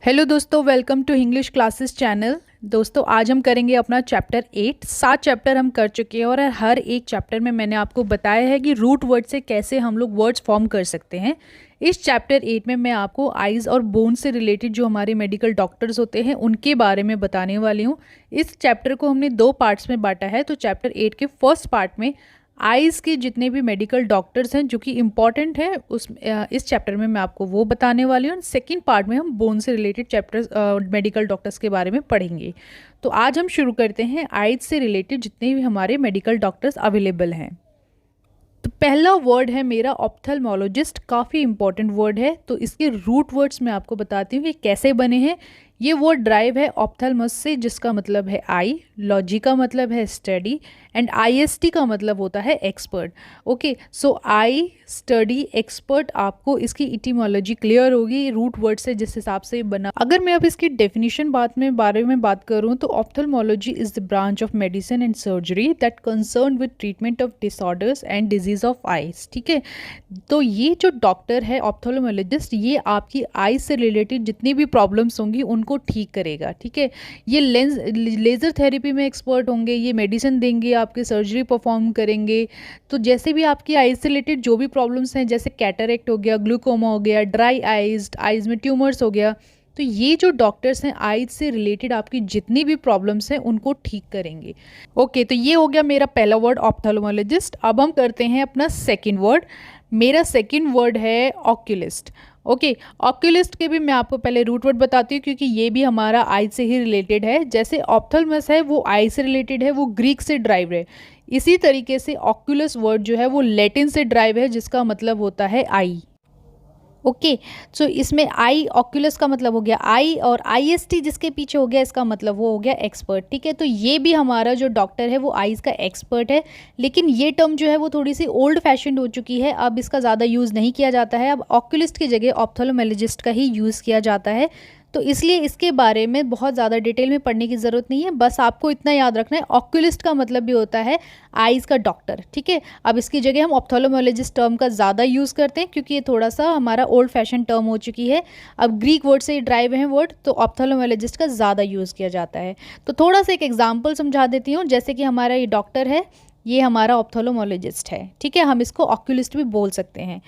Hello दोस्तों, welcome to English classes channel. दोस्तों आज हम करेंगे अपना चैप्टर 8। 7 चैप्टर हम कर चुके हैं और हर एक चैप्टर में मैंने आपको बताया है कि रूट वर्ड से कैसे हम लोग वर्ड्स फॉर्म कर सकते हैं। इस चैप्टर 8 में मैं आपको आइज़ और बोन से रिलेटेड जो हमारे मेडिकल डॉक्टर्स होते हैं उनके बारे में बताने वाली हूँ। इस चैप्टर को हमने 2 पार्ट्स में बांटा है। तो चैप्टर 8 के फर्स्ट पार्ट में आइज़ के जितने भी मेडिकल डॉक्टर्स हैं जो कि इम्पॉर्टेंट है इस चैप्टर में मैं आपको वो बताने वाली हूँ। सेकंड पार्ट में हम बोन से रिलेटेड चैप्टर्स मेडिकल डॉक्टर्स के बारे में पढ़ेंगे। तो आज हम शुरू करते हैं आइज़ से रिलेटेड जितने भी हमारे मेडिकल डॉक्टर्स अवेलेबल हैं। तो पहला वर्ड है मेरा ऑप्थेल्मोलॉजिस्ट। काफ़ी इंपॉर्टेंट वर्ड है। तो इसके रूट वर्ड्स मैं आपको बताती हूँ कि कैसे बने हैं। ये वर्ड ड्राइव है ऑप्थेल्मस से, जिसका मतलब है आई, लॉजी का मतलब है स्टडी, एंड आईएसटी का मतलब होता है expert. Okay, so I study expert, आपको इसकी इटीमोलॉजी क्लियर होगी रूट वर्ड से जिस हिसाब से बना। अगर मैं अब इसकी डेफिनेशन बारे में बात करूं तो ophthalmology is the branch of medicine and surgery that concern with treatment of disorders and disease of eyes. ठीक है, तो ये जो डॉक्टर है ऑप्थेल्मोलॉजिस्ट, ये आपकी आईज से रिलेटेड जितनी भी प्रॉब्लम्स होंगी उनको ठीक करेगा। ठीक है, ये लेज़र थेरेपी में एक्सपर्ट होंगे, ये मेडिसिन देंगे, आपके सर्जरी परफॉर्म करेंगे। तो जैसे भी आपकी आईज से रिलेटेड जो भी प्रॉब्लम्स हैं, जैसे कैटरेक्ट हो गया, ग्लूकोमा हो गया, ड्राई आईज में ट्यूमर्स हो गया, तो ये जो डॉक्टर्स हैं आईज से रिलेटेड आपकी जितनी भी प्रॉब्लम्स हैं उनको ठीक करेंगे। ओके, तो ये हो गया मेरा पहला वर्ड ऑप्थेल्मोलॉजिस्ट। अब हम करते हैं अपना सेकंड वर्ड। मेरा सेकंड वर्ड है ऑक्यूलिस्ट। ओके, ऑक्यूलिस्ट के भी मैं आपको पहले रूट वर्ड बताती हूँ क्योंकि ये भी हमारा आइज से ही रिलेटेड है। जैसे ऑप्थेल्मस है वो आई से रिलेटेड है, वो ग्रीक से ड्राइव है। इसी तरीके से ऑक्यूलस वर्ड जो है वो लैटिन से ड्राइव है, जिसका मतलब होता है आई। ओके, सो इसमें आई ऑक्यूलस का मतलब हो गया आई, और आईएसटी जिसके पीछे हो गया इसका मतलब वो हो गया एक्सपर्ट। ठीक है, तो ये भी हमारा जो डॉक्टर है वो आईज का एक्सपर्ट है। लेकिन ये टर्म जो है वो थोड़ी सी ओल्ड फैशन हो चुकी है, अब इसका ज़्यादा यूज़ नहीं किया जाता है। अब ऑक्यूलिस्ट की जगह ऑप्थेल्मोलॉजिस्ट का ही यूज़ किया जाता है। तो इसलिए इसके बारे में बहुत ज़्यादा डिटेल में पढ़ने की ज़रूरत नहीं है। बस आपको इतना याद रखना है, ऑक्यूलिस्ट का मतलब भी होता है आईज़ का डॉक्टर। ठीक है, अब इसकी जगह हम ऑप्थेल्मोलॉजिस्ट टर्म का ज़्यादा यूज़ करते हैं क्योंकि ये थोड़ा सा हमारा ओल्ड फैशन टर्म हो चुकी है। अब ग्रीक वर्ड से ड्राइव है वर्ड, तो ऑप्थेल्मोलॉजिस्ट का ज़्यादा यूज़ किया जाता है। तो थोड़ा सा एक एग्जाम्पल समझा देती हूँ। जैसे कि हमारा ये डॉक्टर है, ये हमारा ऑप्थेल्मोलॉजिस्ट है। ठीक है, हम इसको ऑक्यूलिस्ट भी बोल सकते हैं।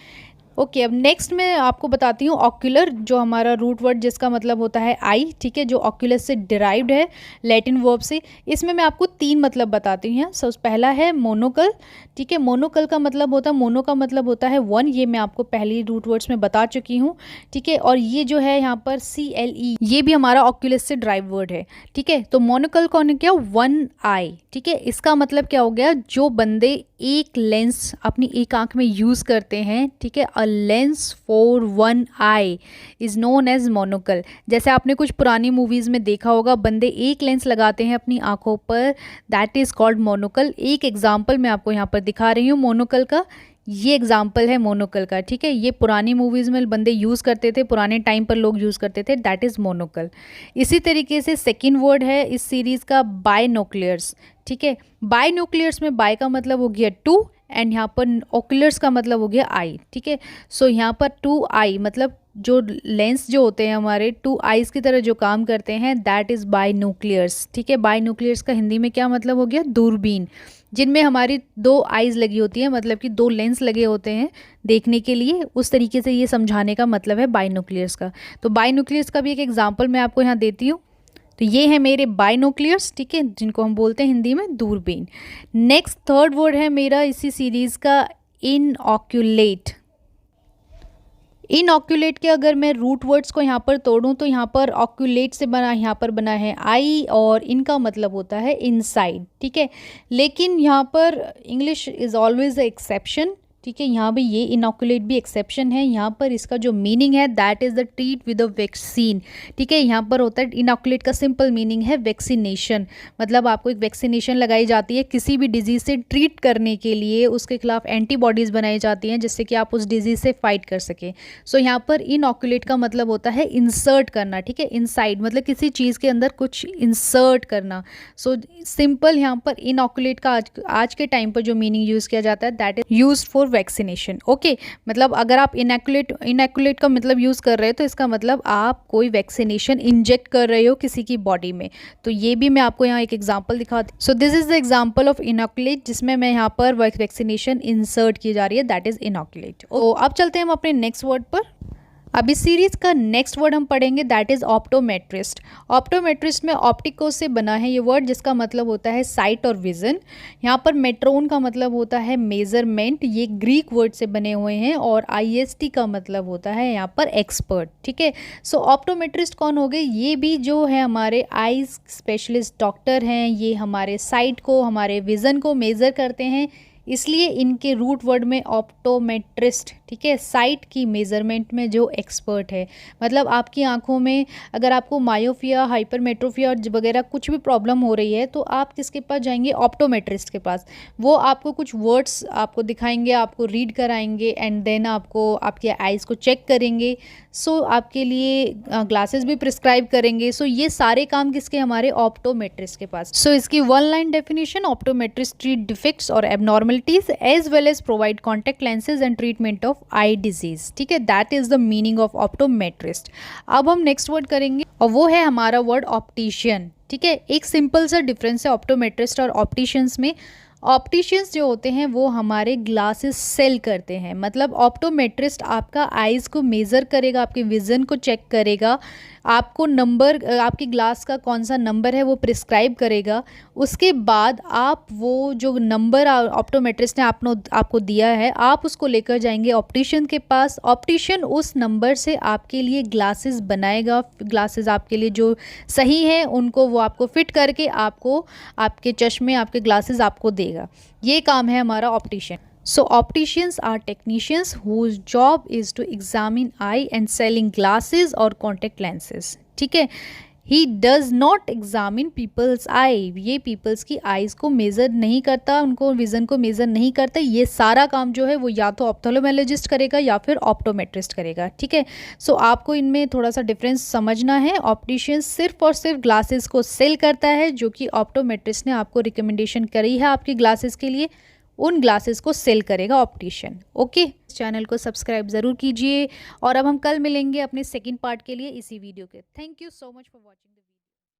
ओके, अब नेक्स्ट मैं आपको बताती हूँ ऑक्यूलर, जो हमारा रूट वर्ड जिसका मतलब होता है आई। ठीक है, जो ऑक्यूलस से डिराइव्ड है लैटिन वर्ब से। इसमें मैं आपको 3 मतलब बताती हूँ। सो पहला है मोनोकल। ठीक है, मोनोकल का मतलब होता है, मोनो का मतलब होता है 1, ये मैं आपको पहली रूट वर्ड्स में बता चुकी हूँ। ठीक है, और ये जो है यहाँ पर CLE, ये भी हमारा ऑक्यूलस से ड्राइव वर्ड है। ठीक है, तो मोनोकल कौन क्या, 1 आई। ठीक है, इसका मतलब क्या हो गया, जो बंदे एक लेंस अपनी एक आंख में यूज़ करते हैं। ठीक है, a lens for 1 eye is known as monocle. जैसे आपने कुछ पुरानी मूवीज़ में देखा होगा, बंदे एक लेंस लगाते हैं अपनी आंखों पर, दैट इज़ कॉल्ड मोनोकल। एक एग्जाम्पल मैं आपको यहाँ पर दिखा रही हूँ मोनोकल का। ये एग्जाम्पल है मोनोकल का। ठीक है, ये पुरानी मूवीज़ में बंदे यूज़ करते थे, पुराने टाइम पर लोग यूज़ करते थे, दैट इज़ मोनोकल। इसी तरीके से सेकेंड वर्ड है इस सीरीज़ का बायनोक्लियर्स। ठीक है, बायनोक्लियर्स में बाय का मतलब हो गया 2 एंड यहाँ पर ओकुलर्स का मतलब हो गया आई। ठीक है, सो यहाँ पर 2 आई मतलब जो लेंस जो होते हैं हमारे 2 आईज की तरह जो काम करते हैं, दैट इज़ बायनोक्लियर्स। ठीक है, बायनोक्लियर्स का हिंदी में क्या मतलब हो गया, दूरबीन, जिनमें हमारी 2 आईज लगी होती हैं, मतलब कि 2 लेंस लगे होते हैं देखने के लिए। उस तरीके से ये समझाने का मतलब है बायनोक्लियर्स का। तो बायनोक्लियर्स का भी एक एग्जाम्पल मैं आपको यहाँ देती हूँ। तो ये है मेरे बायनोक्लियर्स। ठीक है, जिनको हम बोलते हैं हिंदी में दूरबीन। नेक्स्ट थर्ड वर्ड है मेरा इसी सीरीज़ का इनऑक्यूलेट। इनऑक्यूलेट के अगर मैं रूट वर्ड्स को यहाँ पर तोड़ूँ तो यहाँ पर ऑक्यूलेट से बना, यहाँ पर बना है आई, और इनका मतलब होता है इनसाइड। ठीक है, लेकिन यहाँ पर English is always a exception. ठीक है, यहाँ भी ये इनॉकुलेट भी एक्सेप्शन है। यहाँ पर इसका जो मीनिंग है that is the treat with a vaccine. ठीक है, यहाँ पर होता है इनॉकुलेट का सिंपल मीनिंग है वैक्सीनेशन, मतलब आपको एक वैक्सीनेशन लगाई जाती है किसी भी डिजीज़ से ट्रीट करने के लिए, उसके खिलाफ एंटीबॉडीज़ बनाई जाती हैं जिससे कि आप उस डिजीज़ से फाइट कर सकें। सो यहाँ पर इनॉकुलेट का मतलब होता है इंसर्ट करना। ठीक है, इनसाइड मतलब किसी चीज़ के अंदर कुछ इंसर्ट करना। सो सिंपल यहाँ पर इनॉकुलेट का आज के टाइम पर जो मीनिंग यूज़ किया जाता है that is used for vaccination. Okay, मतलब अगर आप इनएकुलेट का मतलब यूज़ कर रहे हो तो इसका मतलब आप कोई वैक्सीनेशन इंजेक्ट कर रहे हो किसी की बॉडी में। तो ये भी मैं आपको यहाँ एक एग्जांपल दिखाती हूँ। So this is the example of inoculate, जिसमें मैं यहाँ पर वैक्सीनेशन इंसर्ट की जा रही है, दैट इज इनोकुलेट। तो अब चलते हैं हम अपने नेक्स्ट वर्ड पर। अब इस सीरीज का नेक्स्ट वर्ड हम पढ़ेंगे, दैट इज ऑप्टोमेट्रिस्ट। ऑप्टोमेट्रिस्ट में ऑप्टिको से बना है ये वर्ड, जिसका मतलब होता है साइट और विजन। यहाँ पर मेट्रोन का मतलब होता है मेजरमेंट, ये ग्रीक वर्ड से बने हुए हैं, और आईएसटी का मतलब होता है यहाँ पर एक्सपर्ट। ठीक है, सो ऑप्टोमेट्रिस्ट कौन हो गए? ये भी जो है हमारे आईज स्पेशलिस्ट डॉक्टर हैं, ये हमारे साइट को, हमारे विजन को मेज़र करते हैं, इसलिए इनके रूट वर्ड में ऑप्टोमेट्रिस्ट। ठीक है, साइट की मेज़रमेंट में जो एक्सपर्ट है, मतलब आपकी आंखों में अगर आपको मायोपिया, हाइपरमेट्रोपिया वगैरह कुछ भी प्रॉब्लम हो रही है तो आप किसके पास जाएंगे? ऑप्टोमेट्रिस्ट के पास। वो आपको कुछ वर्ड्स आपको दिखाएंगे, आपको रीड कराएंगे, एंड देन आपको आपके आइज़ को चेक करेंगे। सो आपके लिए ग्लासेस भी प्रिस्क्राइब करेंगे। सो ये सारे काम किसके? हमारे ऑप्टोमेट्रिस्ट के पास। सो इसकी one line definition, optometrist treat defects और abnormalities as well as provide contact lenses and treatment of eye disease. ठीक है, that is the meaning of optometrist. अब हम नेक्स्ट वर्ड करेंगे और वो है हमारा वर्ड ऑप्टिशियन। ठीक है, एक सिंपल सा डिफरेंस है ऑप्टोमेट्रिस्ट और ऑप्टिशियंस में। ऑप्टिशियंस जो होते हैं वो हमारे ग्लासेस सेल करते हैं, मतलब ऑप्टोमेट्रिस्ट आपका आइज़ को मेज़र करेगा, आपके विज़न को चेक करेगा, आपको नंबर, आपकी ग्लास का कौन सा नंबर है वो प्रिस्क्राइब करेगा। उसके बाद आप वो जो नंबर ऑप्टोमेट्रिस्ट ने आपको दिया है, आप उसको लेकर जाएंगे ऑप्टिशियन के पास। ऑप्टिशियन उस नंबर से आपके लिए ग्लासेस बनाएगा, ग्लासेस आपके लिए जो सही है उनको वो आपको फिट करके आपको आपके चश्मे, आपके ग्लासेस आपको देगा। ये काम है हमारा optician. So opticians are technicians whose job is to examine eye and selling glasses or contact lenses. ठीक है, he does not examine people's eye. ये people's की eyes को मेज़र नहीं करता, उनको विज़न को मेज़र नहीं करता। ये सारा काम जो है वो या तो ऑप्थेल्मोलॉजिस्ट करेगा या फिर ऑप्टोमेट्रिस्ट करेगा। ठीक है, सो आपको इनमें थोड़ा सा डिफरेंस समझना है। ऑप्टिशियंस सिर्फ और सिर्फ ग्लासेस को सेल करता है, जो कि ऑप्टोमेट्रिस्ट ने आपको रिकमेंडेशन करी है आपकी ग्लासेस के लिए, उन ग्लासेस को सेल करेगा ऑप्टिशियन। ओके, चैनल को सब्सक्राइब ज़रूर कीजिए, और अब हम कल मिलेंगे अपने सेकंड पार्ट के लिए इसी वीडियो के। Thank you so much for watching.